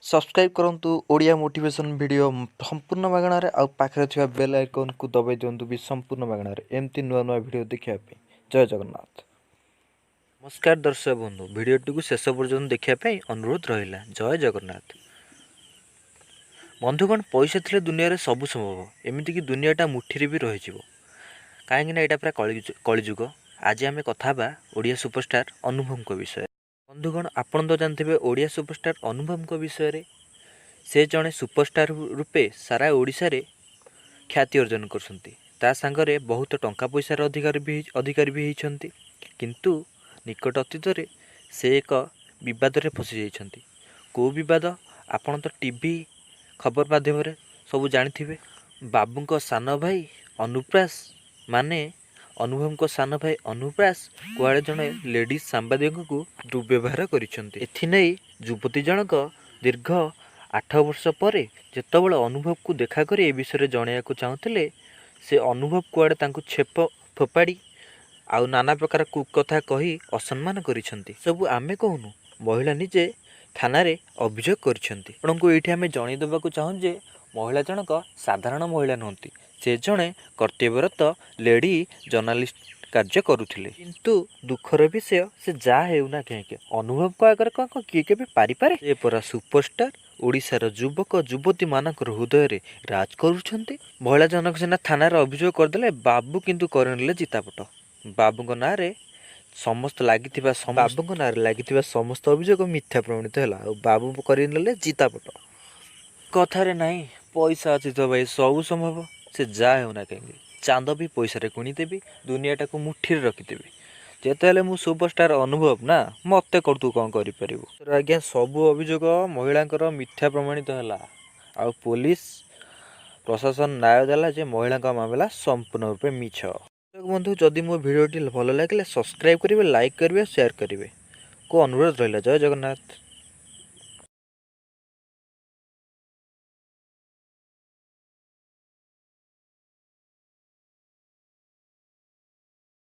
Subscribe करंतु Odia motivation video संपूर्ण मागणार आ पाखरे थिबा बेल आइकन को दबाई दियंतु भी संपूर्ण मागणार एमती नुआ नुआ वीडियो देखिया पे। जय जगन्नाथ। नमस्कार दर्शक बंधु, वीडियोटी को शेष पर्यंत देखिया पे अनुरोध रहिला। जय जगन्नाथ। बंधुगण, पैसा थिले दुनिया रे सब संभव, एमिति कि दुनियाटा मुठीरे भी रहि जिवो। काहेकि ना एटा पूरा कलिजुग। आज आमे कथा बा ओडिया सुपरस्टार अनुभव को विषय। बंधुगण, आपण तो जानते ओडिया सुपरस्टार अनुभव को विषय। से जड़े सुपरस्टार रूपे सारा ओडिशा रे ख्याति अर्जन करछंती। ता सांगरे बहुत टंका पैसार अधिकारी भी होइछंती। किंतु निकट अतीत रे से एक विवाद रे फसी जाइछंती। को विवाद आपण तो टीवी खबर माध्यम रे सब जानिथिबे। बाबू को सान भाई अनुप्रास माने अनुभव को सान भाई अनुप्रास कुआड़े जड़े लेडीज सांबादिक को दुर्व्यवहार करिछंती। एथि नै युवती जनक दीर्घ 8 वर्ष पर जेतबले अनुभव को देखा कर ए विषय जणैया को चाहूले, से अनुभव कुआड़े तांको छेप फोपाड़ी आउ नाना प्रकार कुकथा कही असम्मान करिछंती। सब आमे कहूनु, महिला निजे थाना रे अभियोग करिछंती। आपनको एठी आमे जणै देबाकू चाहूँ जे महिला जनक साधारण महिला नहंती। से जणे कर्तव्यरत लेडी जर्नालिस्ट कार्य करुथिले। किंतु दुखर विषय से जा हेउना कहीं अनुभव को आगर कौन किए के पारि पारे। ए परा सुपरस्टार ओडिशार युवक युवती मानकर हृदय रे राज करुछंती। महिला जनक सिना थाना रे अभियोग करदेले, बाबू किंतु करनेले जितापट। बाबूଙ୍କ नारे समस्त लागिथिबा समस्त अभियोग मिथ्या प्रमाणित हैला। बाबू करनेले जितापट। कथा रे नहीं पैसा अछि तो भाई सब संभव। से जा हेउना कहीं चांद भी पैसा रे कुणी देबी, दुनियाटा को मुठी रे रखिदेबी। जेतेले मु सुपरस्टार अनुभव ना मते करतु कौन करि परिबो। आज्ञा सब अभियोग महिलांकर मिथ्या प्रमाणित हैला। आ पुलिस प्रशासन न्याय देला जे महिला मामला संपूर्ण रूपे मिछ। बंधु, जदि मो वीडियोटी भल लगे सब्सक्राइब करेंगे, लाइक करेंगे, शेयर करेंगे को अनुरोध रहा। जय जगन्नाथ।